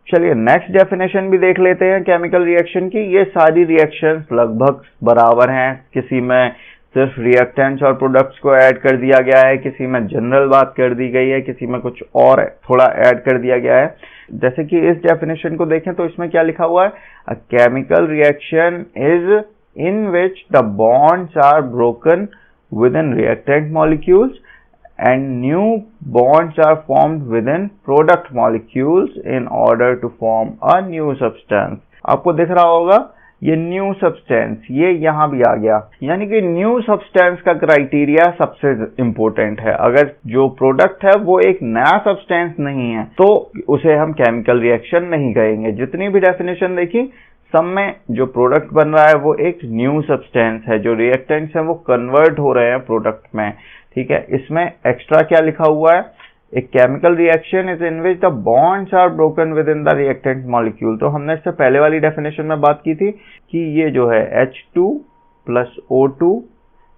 चलिए next definition भी देख लेते हैं केमिकल रिएक्शन की। ये सारी रिएक्शंस लगभग बराबर हैं, किसी में सिर्फ रिएक्टेंट्स और प्रोडक्ट्स को ऐड कर दिया गया है, किसी में जनरल बात कर दी गई है, किसी में कुछ और थोड़ा ऐड कर दिया गया है। जैसे कि इस डेफिनेशन को देखें तो इसमें क्या लिखा हुआ है, a chemical reaction is in which the bonds are broken with in reactant molecules and new bonds are formed within product molecules in order to form a new substance। आपको दिख रहा होगा ये न्यू सब्सटेंस, ये यहाँ भी आ गया, यानी कि न्यू सब्सटेंस का क्राइटेरिया सबसे इम्पोर्टेंट है। अगर जो प्रोडक्ट है वो एक नया सब्सटेंस नहीं है तो उसे हम केमिकल रिएक्शन नहीं कहेंगे। जितनी भी डेफिनेशन देखी सब में जो प्रोडक्ट बन रहा है वो एक न्यू सब्सटेंस है, जो रिएक्टेंट्स हैं वो कन्वर्ट हो रहे हैं प्रोडक्ट में। ठीक है, इसमें एक्स्ट्रा क्या लिखा हुआ है, एक chemical reaction is in which the bonds are broken with in the reactant molecule. तो हमने इससे पहले वाली डेफिनेशन में बात की थी कि ये जो है H2 प्लस O2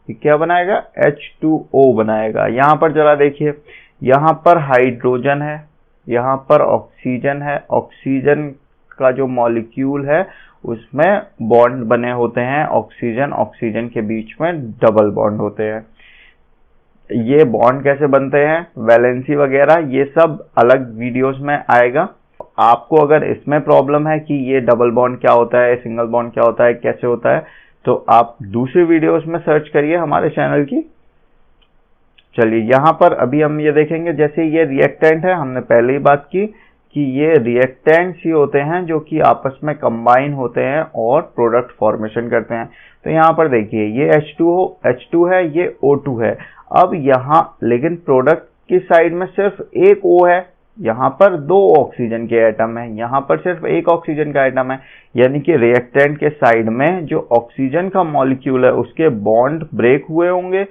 क्या बनाएगा, H2O बनाएगा। यहाँ पर जरा देखिए, यहाँ पर हाइड्रोजन है, यहाँ पर ऑक्सीजन है, ऑक्सीजन का जो मॉलिक्यूल है उसमें बॉन्ड बने होते हैं, ऑक्सीजन ऑक्सीजन के बीच में डबल बॉन्ड होते हैं। ये बॉन्ड कैसे बनते हैं, वैलेंसी वगैरह, ये सब अलग वीडियोस में आएगा। आपको अगर इसमें प्रॉब्लम है कि ये डबल बॉन्ड क्या होता है, सिंगल बॉन्ड क्या होता है, कैसे होता है, तो आप दूसरी वीडियोस में सर्च करिए हमारे चैनल की। चलिए यहाँ पर अभी हम ये देखेंगे, जैसे ये रिएक्टेंट है, हमने पहले ही बात की कि ये रिएक्टेंट्स ही होते हैं जो कि आपस में कंबाइन होते हैं और प्रोडक्ट फॉर्मेशन करते हैं। तो यहाँ पर देखिए ये H2 है, ये O2 है। अब यहाँ लेकिन प्रोडक्ट की साइड में सिर्फ एक O है, यहाँ पर 2 ऑक्सीजन के एटम है, यहाँ पर सिर्फ एक ऑक्सीजन का एटम है, यानी कि रिएक्टेंट के साइड में जो ऑक्सीजन का मॉलिक्यूल है उसके बॉन्ड ब्रेक हुए होंगे,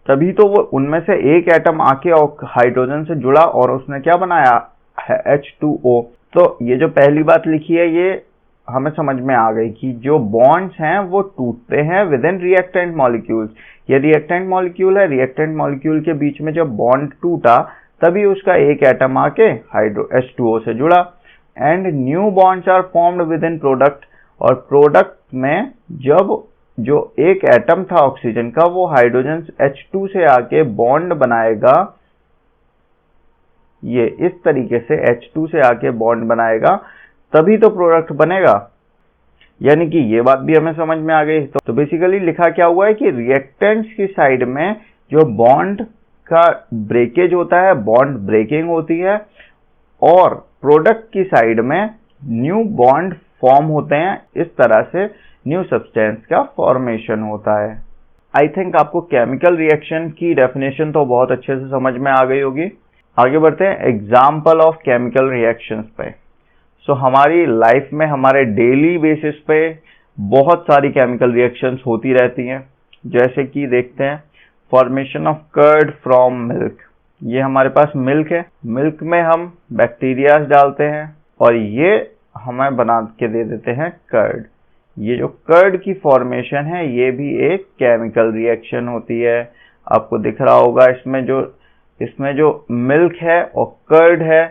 तभी तो वो उनमें से एक एटम आके हाइड्रोजन से जुड़ा और उसने क्या बनाया है, H2O। तो ये जो पहली बात लिखी है ये हमें समझ में आ गई कि जो बॉन्ड्स हैं वो टूटते हैं विद इन रिएक्टेंट मॉलिक्यूल्स। ये रिएक्टेंट मॉलिक्यूल है, रिएक्टेंट मॉलिक्यूल के बीच में जब बॉन्ड टूटा तभी उसका एक एटम आके H2O से जुड़ा। And new bonds are formed with in product, और प्रोडक्ट में जब जो एक एटम था ऑक्सीजन का वो हाइड्रोजन H2 से आके बॉन्ड बनाएगा, ये इस तरीके से H2 से आके बॉन्ड बनाएगा तभी तो प्रोडक्ट बनेगा। यानी कि ये बात भी हमें समझ में आ गई। तो बेसिकली लिखा क्या हुआ है कि रिएक्टेंट्स की साइड में जो बॉन्ड का ब्रेकेज होता है, बॉन्ड ब्रेकिंग होती है, और प्रोडक्ट की साइड में न्यू बॉन्ड फॉर्म होते हैं। इस तरह से न्यू सब्सटेंस का फॉर्मेशन होता है। आई थिंक आपको केमिकल रिएक्शन की डेफिनेशन तो बहुत अच्छे से समझ में आ गई होगी। आगे बढ़ते हैं एग्जाम्पल ऑफ केमिकल रिएक्शंस पे। सो हमारी लाइफ में हमारे डेली बेसिस पे बहुत सारी केमिकल रिएक्शंस होती रहती हैं। जैसे कि देखते हैं formation of curd from milk. ये हमारे पास मिल्क है, मिल्क में हम बैक्टीरिया डालते हैं और ये हमें बना के दे देते हैं कर्ड। ये जो कर्ड की फॉर्मेशन है ये भी एक केमिकल रिएक्शन होती है। आपको दिख रहा होगा इसमें जो मिल्क है और कर्ड है,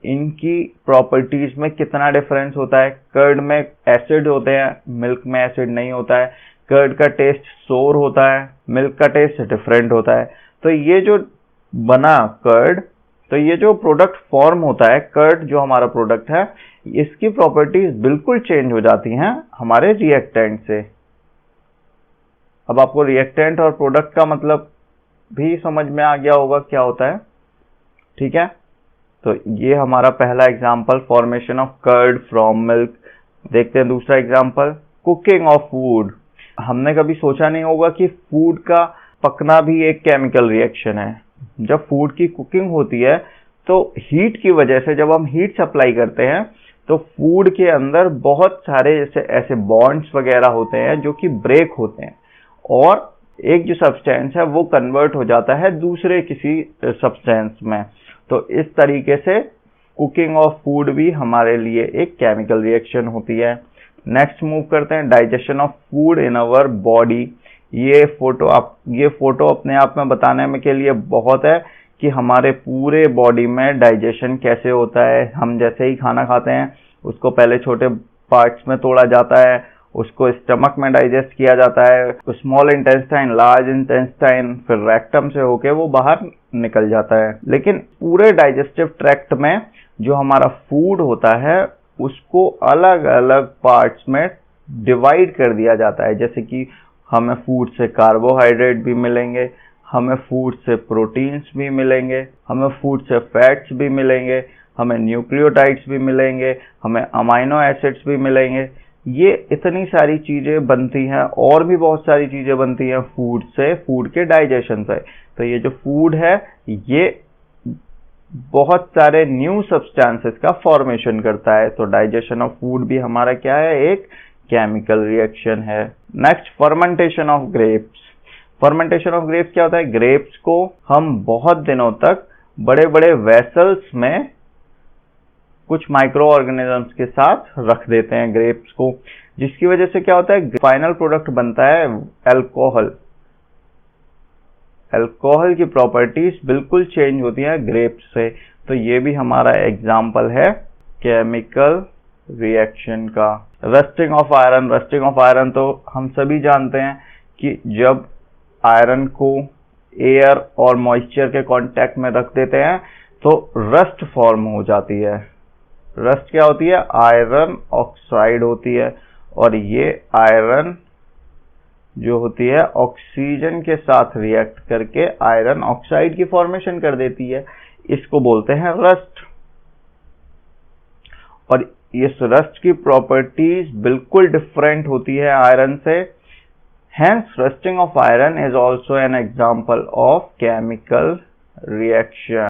इनकी प्रॉपर्टीज में कितना डिफरेंस होता है। कर्ड में एसिड होते हैं, मिल्क में एसिड नहीं होता है। कर्ड का टेस्ट सोर होता है, मिल्क का टेस्ट डिफरेंट होता है। तो ये जो बना कर्ड, तो ये जो प्रोडक्ट फॉर्म होता है, कर्ड जो हमारा प्रोडक्ट है, इसकी प्रॉपर्टीज बिल्कुल चेंज हो जाती हैं हमारे रिएक्टेंट से। अब आपको रिएक्टेंट और प्रोडक्ट का मतलब भी समझ में आ गया होगा क्या होता है, ठीक है। तो ये हमारा पहला example, formation of curd from milk. देखते हैं दूसरा एग्जाम्पल, कुकिंग ऑफ फूड। हमने कभी सोचा नहीं होगा कि फूड का पकना भी एक केमिकल रिएक्शन है। जब फूड की कुकिंग होती है तो हीट की वजह से, जब हम हीट सप्लाई करते हैं तो फूड के अंदर बहुत सारे ऐसे बॉन्ड्स वगैरह होते हैं जो कि ब्रेक होते हैं, और एक जो सब्सटेंस है वो कन्वर्ट हो जाता है दूसरे किसी सब्सटेंस में। तो इस तरीके से कुकिंग ऑफ फूड भी हमारे लिए एक केमिकल रिएक्शन होती है। नेक्स्ट मूव करते हैं, digestion of food in our body. ये फोटो अपने आप में बताने में के लिए बहुत है कि हमारे पूरे बॉडी में डाइजेशन कैसे होता है। हम जैसे ही खाना खाते हैं उसको पहले छोटे पार्ट्स में तोड़ा जाता है, उसको स्टमक में डाइजेस्ट किया जाता है, स्मॉल इंटेस्टाइन, लार्ज इंटेस्टाइन, फिर रेक्टम से होके वो बाहर निकल जाता है। लेकिन पूरे डाइजेस्टिव ट्रैक्ट में जो हमारा फूड होता है उसको अलग अलग पार्ट्स में डिवाइड कर दिया जाता है। जैसे कि हमें फूड से कार्बोहाइड्रेट भी मिलेंगे, हमें फूड से प्रोटीन्स भी मिलेंगे, हमें फूड से फैट्स भी मिलेंगे, हमें न्यूक्लियोटाइड्स भी मिलेंगे, हमें अमाइनो एसिड्स भी मिलेंगे। ये इतनी सारी चीजें बनती हैं और भी बहुत सारी चीजें बनती हैं फूड से, फूड के डाइजेशन से। तो ये जो फूड है ये बहुत सारे न्यू सब्सटेंसेस का फॉर्मेशन करता है। तो डाइजेशन ऑफ फूड भी हमारा क्या है, एक केमिकल रिएक्शन है। Next, fermentation of grapes. Fermentation of grapes क्या होता है? ग्रेप्स को हम बहुत दिनों तक बड़े बड़े वेसल्स में कुछ माइक्रो ऑर्गेनिजम्स के साथ रख देते हैं ग्रेप्स को, जिसकी वजह से क्या होता है, फाइनल प्रोडक्ट बनता है अल्कोहल। अल्कोहल की प्रॉपर्टीज बिल्कुल चेंज होती हैं ग्रेप्स से। तो ये भी हमारा एग्जाम्पल है केमिकल रिएक्शन का। Rusting of iron. Rusting of iron तो हम सभी जानते हैं कि जब आयरन को एयर और मॉइस्चर के कांटेक्ट में रख देते हैं तो रस्ट फॉर्म हो जाती है। रस्ट क्या होती है? आयरन ऑक्साइड होती है, और ये आयरन जो होती है ऑक्सीजन के साथ रिएक्ट करके आयरन ऑक्साइड की फॉर्मेशन कर देती है। इसको बोलते हैं रस्ट। और इस रस्ट की प्रॉपर्टीज बिल्कुल डिफरेंट होती है आयरन से। Hence rusting of iron is also an example of chemical reaction.